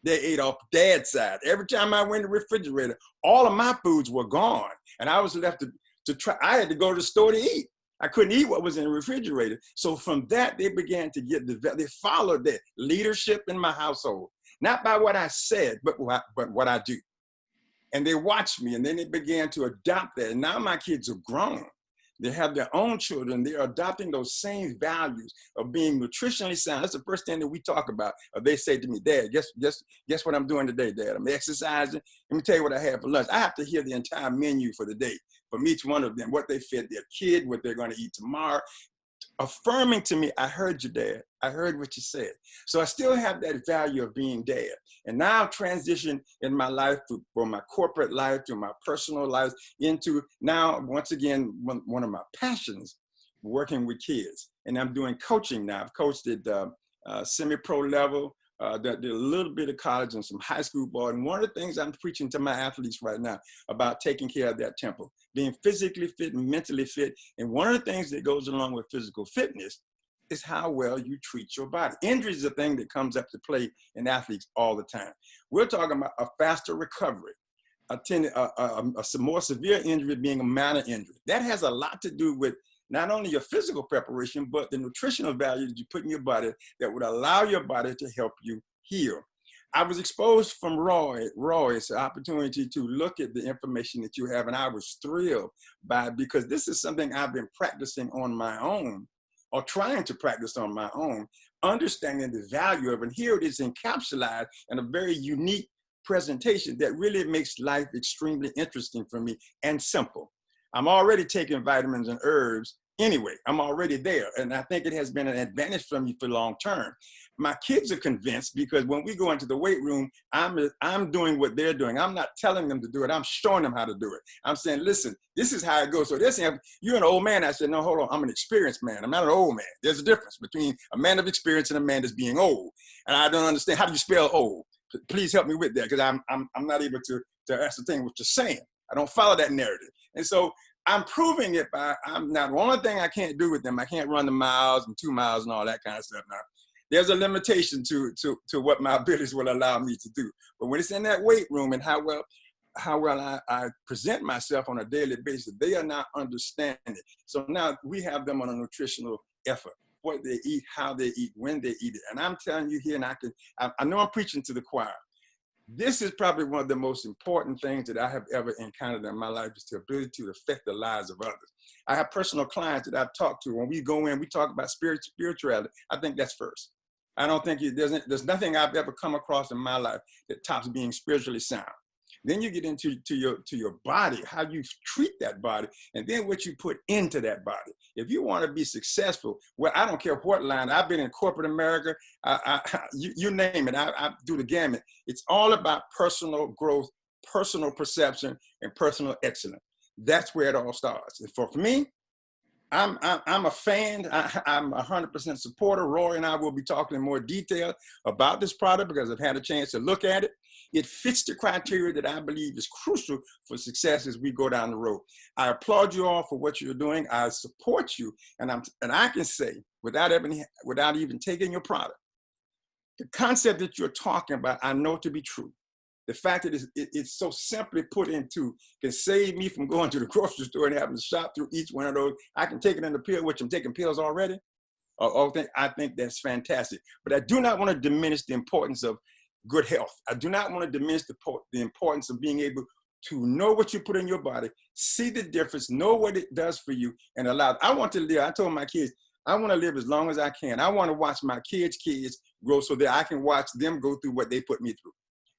S10: They ate off Dad's side. Every time I went in the refrigerator, all of my foods were gone. And I was left to try. I had to go to the store to eat. I couldn't eat what was in the refrigerator. So from that, they began to they followed that leadership in my household, not by what I said, but what I do. And they watched me, and then they began to adopt that. And now my kids are grown. They have their own children. They're adopting those same values of being nutritionally sound. That's the first thing that we talk about. They say to me, Dad, guess what I'm doing today, Dad? I'm exercising. Let me tell you what I had for lunch. I have to hear the entire menu for the day from each one of them, what they fed their kid, what they're going to eat tomorrow. Affirming to me, I heard you, Dad. I heard what you said. So I still have that value of being Dad. And now I've transitioned in my life from my corporate life to my personal life into now, once again, one of my passions, working with kids. And I'm doing coaching now. I've coached at semi-pro level, did a little bit of college and some high school ball. And one of the things I'm preaching to my athletes right now about taking care of that temple, being physically fit and mentally fit. And one of the things that goes along with physical fitness is how well you treat your body. Injury is a thing that comes up to play in athletes all the time. We're talking about a faster recovery, a more severe injury being a minor injury. That has a lot to do with not only your physical preparation, but the nutritional value that you put in your body that would allow your body to help you heal. I was exposed from Roy's opportunity to look at the information that you have, and I was thrilled by it because this is something I've been practicing on my own, or trying to practice on my own, understanding the value of it. And here it is encapsulated in a very unique presentation that really makes life extremely interesting for me and simple. I'm already taking vitamins and herbs anyway. I'm already there. And I think it has been an advantage for me for long term. My kids are convinced because when we go into the weight room, I'm doing what they're doing. I'm not telling them to do it. I'm showing them how to do it. I'm saying, listen, this is how it goes. So they're saying, you're an old man. I said, no, hold on. I'm an experienced man. I'm not an old man. There's a difference between a man of experience and a man that's being old. And I don't understand. How do you spell old? Please help me with that because I'm not able to ascertain what you're saying. I don't follow that narrative. And so I'm proving it by, one only thing I can't do with them, I can't run the miles and 2 miles and all that kind of stuff now. There's a limitation to what my abilities will allow me to do. But when it's in that weight room and how well I present myself on a daily basis, they are not understanding it. So now we have them on a nutritional effort, what they eat, how they eat, when they eat it. And I'm telling you here, and I know I'm preaching to the choir. This is probably one of the most important things that I have ever encountered in my life is the ability to affect the lives of others. I have personal clients that I've talked to. When we go in, we talk about spirituality. I think that's first. I don't think there's nothing I've ever come across in my life that tops being spiritually sound. Then you get into your body, how you treat that body, and then what you put into that body. If you want to be successful, well, I don't care what line. I've been in corporate America. You name it. I do the gamut. It's all about personal growth, personal perception, and personal excellence. That's where it all starts. And for me, I'm a fan. I'm 100% supporter. Roy and I will be talking in more detail about this product because I've had a chance to look at it. It fits the criteria that I believe is crucial for success as we go down the road. I applaud you all for what you're doing. I support you, and I can say without even taking your product, the concept that you're talking about, I know to be true. The fact that it's so simply put into can save me from going to the grocery store and having to shop through each one of those. I can take it in the pill, which I'm taking pills already. I think that's fantastic. But I do not want to diminish the importance of good health. I do not want to diminish the importance of being able to know what you put in your body, see the difference, know what it does for you, and allow. I want to live. I told my kids, I want to live as long as I can. I want to watch my kids' kids grow so that I can watch them go through what they put me through.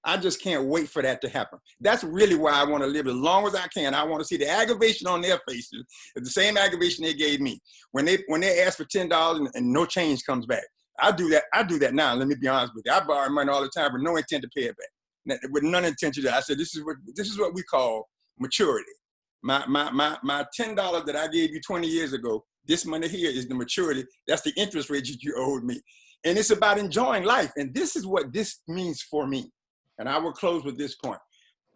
S10: I just can't wait for that to happen. That's really why I want to live as long as I can. I want to see the aggravation on their faces, the same aggravation they gave me when they ask for $10 and no change comes back. I do that now. Let me be honest with you. I borrow money all the time with no intent to pay it back. With none intention to. I said, this is what we call maturity. My $10 that I gave you 20 years ago, this money here is the maturity. That's the interest rate that you owed me. And it's about enjoying life. And this is what this means for me. And I will close with this point.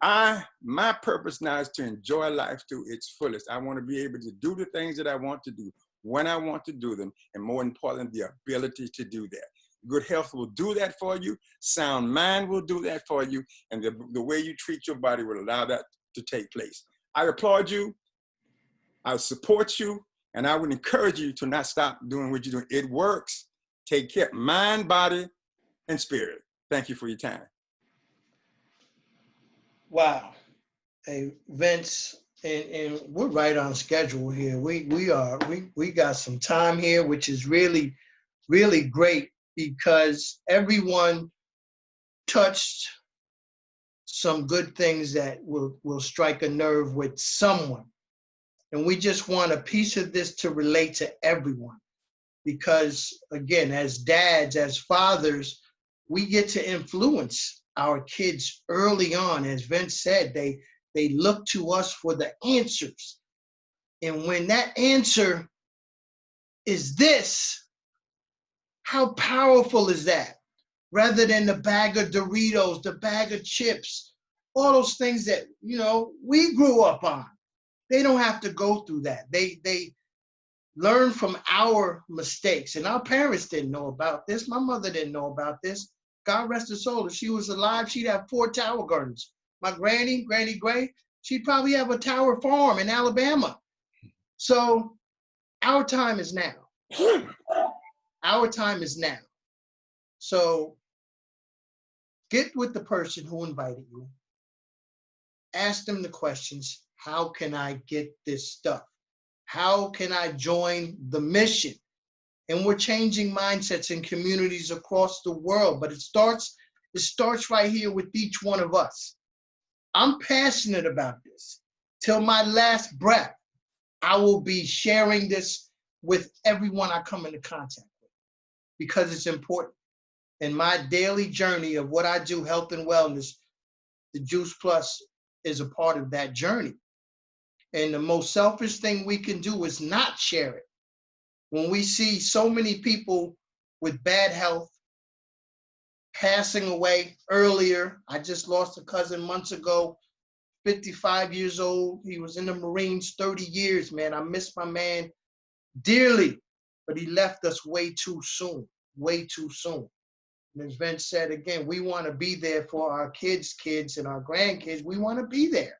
S10: My purpose now is to enjoy life to its fullest. I want to be able to do the things that I want to do when I want to do them. And more importantly, the ability to do that. Good health will do that for you. Sound mind will do that for you. And the way you treat your body will allow that to take place. I applaud you. I support you. And I would encourage you to not stop doing what you're doing. It works. Take care, mind, body, and spirit. Thank you for your time.
S1: Wow. Hey, Vince, and we're right on schedule here. We got some time here, which is really, really great because everyone touched some good things that will strike a nerve with someone. And we just want a piece of this to relate to everyone. Because again, as dads, as fathers, we get to influence our kids early on. As Vince said, they look to us for the answers. And when that answer is this, how powerful is that? Rather than the bag of Doritos, the bag of chips, all those things that, we grew up on. They don't have to go through that. They learn from our mistakes. And our parents didn't know about this. My mother didn't know about this. God rest her soul. If she was alive, she'd have 4 tower gardens. My Granny Gray, she'd probably have a tower farm in Alabama. So our time is now. Our time is now. So get with the person who invited you. Ask them the questions. How can I get this stuff? How can I join the mission? And we're changing mindsets in communities across the world, but it starts right here with each one of us. I'm passionate about this. Till my last breath, I will be sharing this with everyone I come into contact with because it's important. In my daily journey of what I do, health and wellness, the Juice Plus is a part of that journey. And the most selfish thing we can do is not share it. When we see so many people with bad health passing away earlier, I just lost a cousin months ago, 55 years old. He was in the Marines 30 years, man. I miss my man dearly, but he left us way too soon. And as Vince said, again, we want to be there for our kids' kids and our grandkids. We want to be there.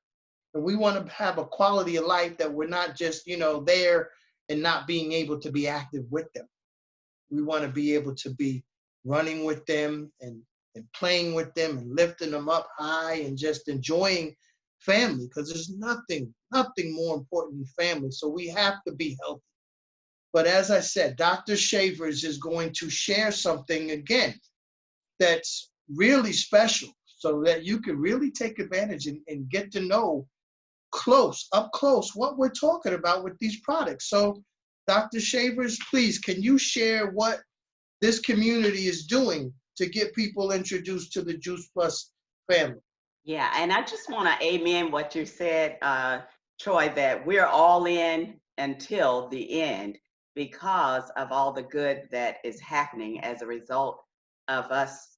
S1: And we want to have a quality of life that we're not just, there and not being able to be active with them. We want to be able to be running with them and playing with them and lifting them up high and just enjoying family because there's nothing more important than family. So we have to be healthy. But as I said, Dr. Shavers is going to share something again that's really special so that you can really take advantage and get to know up close what we're talking about with these products. So Dr. Shavers, please, can you share what this community is doing to get people introduced to the Juice Plus family?
S3: Yeah, and I just want to amen what you said, Troy, that we're all in until the end because of all the good that is happening as a result of us,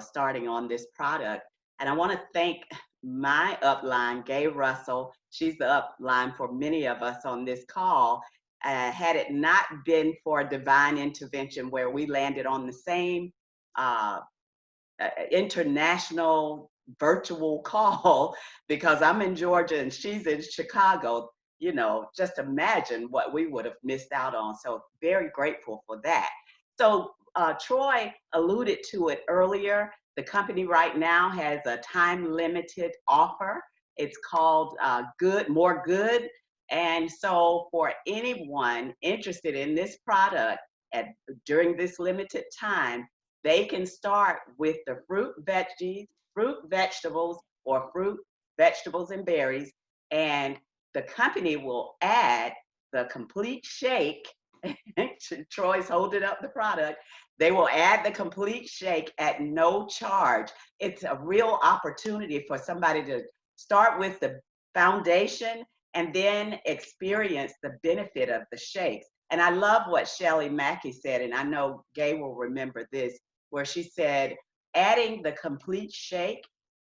S3: starting on this product. And I want to thank my upline, Gay Russell. She's the upline for many of us on this call. Had it not been for a divine intervention where we landed on the same international virtual call because I'm in Georgia and she's in Chicago, just imagine what we would have missed out on. So very grateful for that. So Troy alluded to it earlier. The company right now has a time-limited offer. It's called Good, More Good. And so for anyone interested in this product during this limited time, they can start with the fruit, vegetables, or fruit, vegetables, and berries. And the company will add the complete shake. Troy's holding up the product. They will add the complete shake at no charge. It's a real opportunity for somebody to start with the foundation and then experience the benefit of the shakes. And I love what Shelly Mackey said, and I know Gay will remember this, where she said, adding the complete shake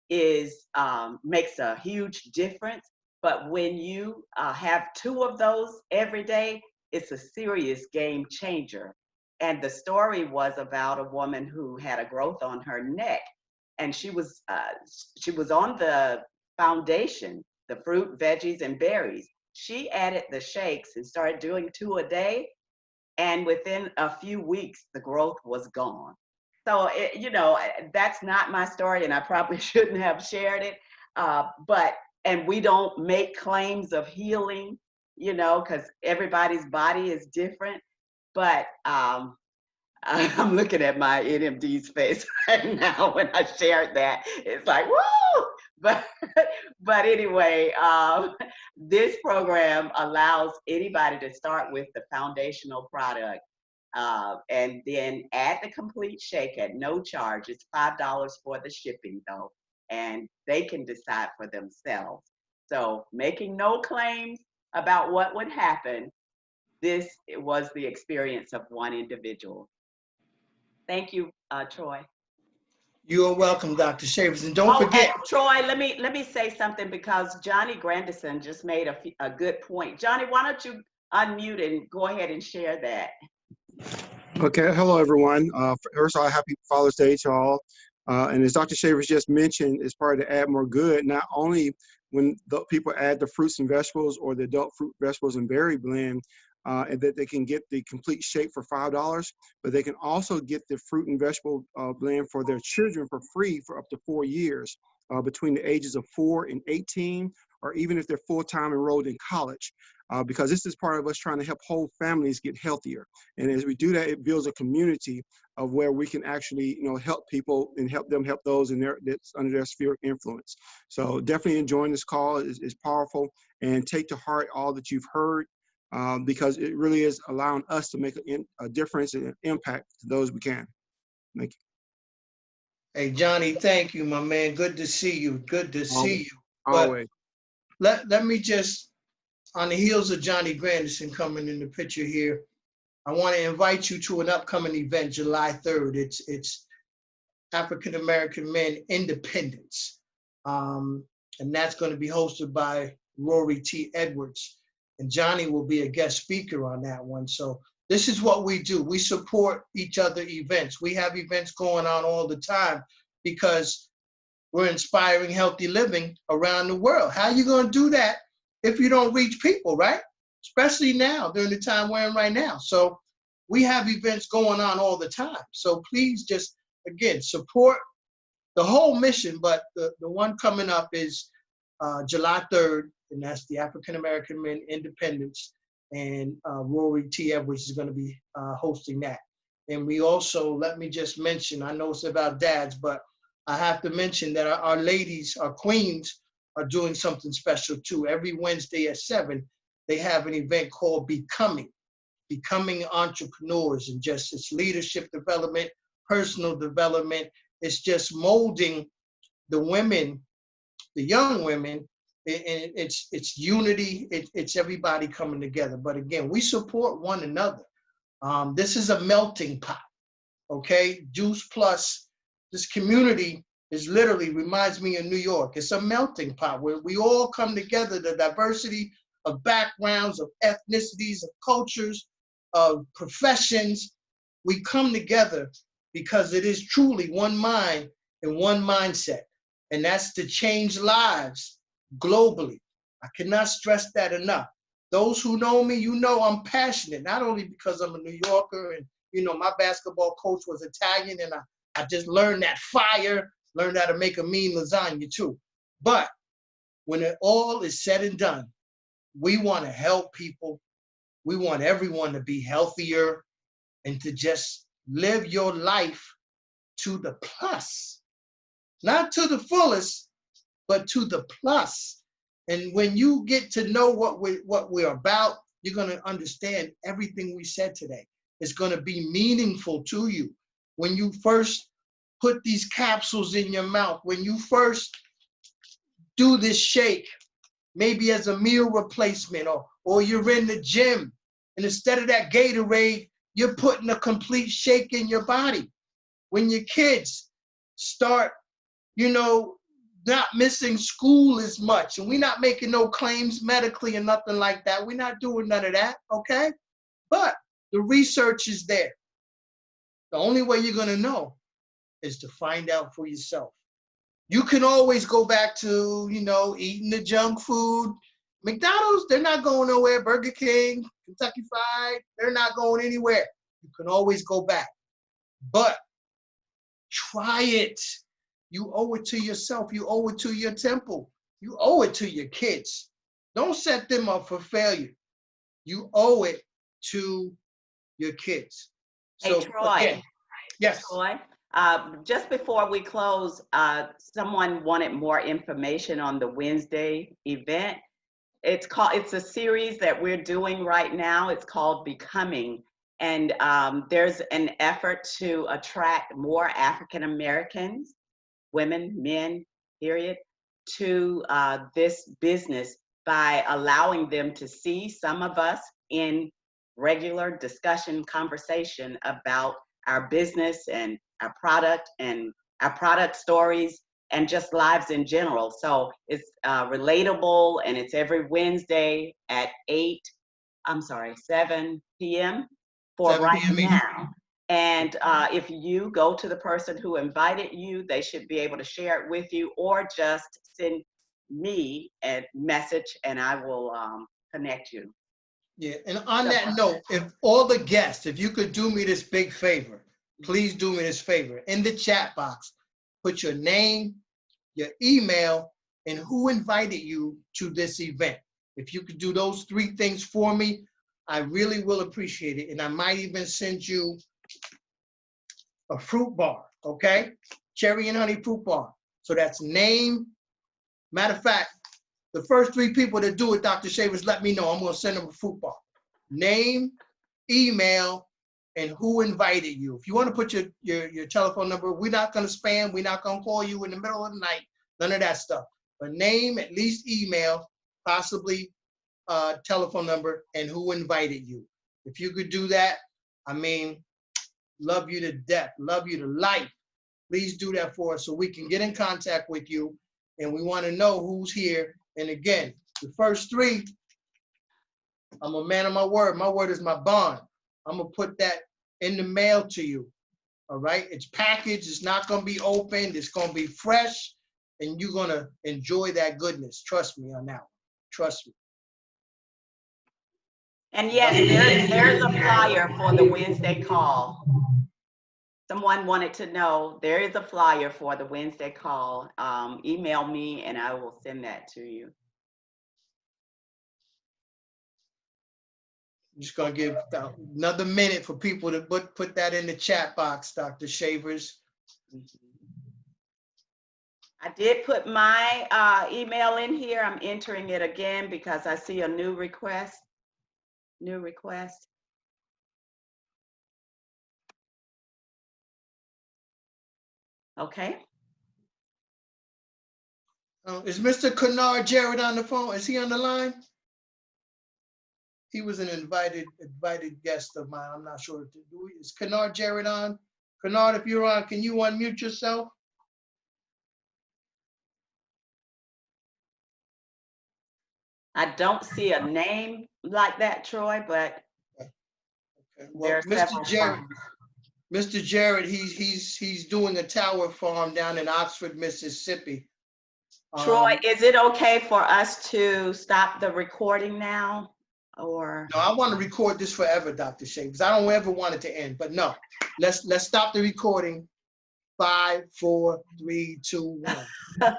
S3: makes a huge difference. But when you have 2 of those every day, it's a serious game changer. And the story was about a woman who had a growth on her neck, and she was on the foundation, the fruit, veggies, and berries. She added the shakes and started doing 2 a day, and within a few weeks, the growth was gone. So, that's not my story, and I probably shouldn't have shared it. And we don't make claims of healing, because everybody's body is different. But I'm looking at my NMD's face right now when I shared that. It's like, woo! But anyway, this program allows anybody to start with the foundational product and then add the complete shake at no charge. It's $5 for the shipping though, and they can decide for themselves. So making no claims about what would happen, this was the experience of one individual. Thank you, Troy.
S1: You are welcome, Dr. Shavers. And don't forget.
S3: And Troy, let me say something, because Johnny Grandison just made a good point. Johnny, why don't you unmute and go ahead and share that?
S11: Okay, hello everyone. First of all, happy Father's Day to all. And as Dr. Shavers just mentioned, as part of the Add More Good, not only when the people add the fruits and vegetables or the adult fruit, vegetables, and berry blend, and that they can get the complete shake for $5, but they can also get the fruit and vegetable blend for their children for free for up to 4 years, between the ages of 4 and 18, or even if they're full-time enrolled in college. Because this is part of us trying to help whole families get healthier. And as we do that, it builds a community of where we can actually, help people and help them help those that's under their sphere of influence. So definitely enjoying this call is powerful, and take to heart all that you've heard, because it really is allowing us to make a difference and an impact to those we can. Thank you.
S1: Hey, Johnny, thank you, my man. Good to see you. Good to see you.
S11: Always.
S1: But let me just, on the heels of Johnny Grandison coming in the picture here, I want to invite you to an upcoming event, July 3rd. It's African American Men Independence. And that's going to be hosted by Rory T. Edwards. And Johnny will be a guest speaker on that one. So this is what we do. We support each other events. We have events going on all the time because we're inspiring healthy living around the world. How are you going to do that if you don't reach people, right? Especially now, during the time we're in right now. So we have events going on all the time. So please just, again, support the whole mission, but the one coming up is July 3rd, and that's the African American Men Independence, and Rory T. Edwards is going to be hosting that. And we also, let me just mention, I know it's about dads, but I have to mention that our ladies, our queens, are doing something special too. Every Wednesday at 7, they have an event called Becoming Entrepreneurs, and just it's leadership development, personal development. It's just molding the women, the young women, and it's unity. It's everybody coming together. But again, we support one another. This is a melting pot, okay? Juice Plus, this community is literally reminds me of New York. It's a melting pot where we all come together, the diversity of backgrounds, of ethnicities, of cultures, of professions. We come together because it is truly one mind and one mindset. And that's to change lives globally. I cannot stress that enough. Those who know me, you know I'm passionate, not only because I'm a New Yorker and, my basketball coach was Italian and I just learned that fire, learned how to make a mean lasagna too. But when it all is said and done, we want to help people. We want everyone to be healthier and to just live your life to the plus, not to the fullest, but to the plus. And when you get to know what we're about, you're going to understand everything we said today. It's going to be meaningful to you. When you first put these capsules in your mouth, when you first do this shake, maybe as a meal replacement, or you're in the gym, and instead of that Gatorade, you're putting a complete shake in your body. When your kids start, not missing school as much, and we're not making no claims medically and nothing like that. We're not doing none of that, okay? But the research is there. The only way you're gonna know is to find out for yourself. You can always go back to, eating the junk food. McDonald's, they're not going nowhere. Burger King, Kentucky Fried, they're not going anywhere. You can always go back. But try it. You owe it to yourself. You owe it to your temple. You owe it to your kids. Don't set them up for failure. You owe it to your kids. So,
S3: Hey, Troy.
S1: again, yes.
S3: Troy, just before we close, someone wanted more information on the Wednesday event. It's a series that we're doing right now. It's called Becoming. And there's an effort to attract more African Americans, women, men, period, to this business by allowing them to see some of us in regular discussion, conversation about our business and our product stories and just lives in general. So it's relatable, and it's every Wednesday at 7 p.m. for
S1: 7
S3: right
S1: p.m.
S3: now. And if you go to the person who invited you, they should be able to share it with you, or just send me a message and I will connect you.
S1: Yeah, and on that note, if all the guests, if you could do me this big favor, please do me this favor. In the chat box, put your name, your email, and who invited you to this event. If you could do those 3 things for me, I really will appreciate it. And I might even send you a fruit bar, okay? Cherry and honey fruit bar. So that's name. Matter of fact, the first 3 people that do it, Dr. Shavers, let me know. I'm gonna send them a fruit bar. Name, email, and who invited you. If you want to put your telephone number, we're not gonna spam, we're not gonna call you in the middle of the night, none of that stuff. But name, at least email, possibly telephone number, and who invited you. If you could do that, I mean, love you to death, love you to life. Please do that for us so we can get in contact with you, and we want to know who's here. And again, the first 3, I'm a man of my word. My word is my bond. I'm gonna put that in the mail to you. All right, it's packaged, it's not gonna be opened, it's gonna be fresh, and you're gonna enjoy that goodness. Trust me on that one. Trust me.
S3: And yes, there's a flyer for the Wednesday call. Someone wanted to know, there is a flyer for the Wednesday call. Email me and I will send that to you.
S1: I'm just gonna give another minute for people to put that in the chat box, Dr. Shavers.
S3: I did put my email in here. I'm entering it again because I see a new request. New request. Okay.
S1: Is Mr. Kennard Jarrett on the phone? Is he on the line? He was an invited guest of mine. I'm not sure. Is Kennard Jarrett on? Kennard, if you're on, can you unmute yourself?
S3: I don't see a name like that, Troy, but
S1: okay. Well,
S3: there are several farms.
S1: Mr. Jarrett, he's doing a tower farm down in Oxford, Mississippi.
S3: Troy, is it okay for us to stop the recording now? Or
S1: no, I want to record this forever, Dr. Shea, because I don't ever want it to end. But no, let's stop the recording. 5, 4, 3, 2, 1.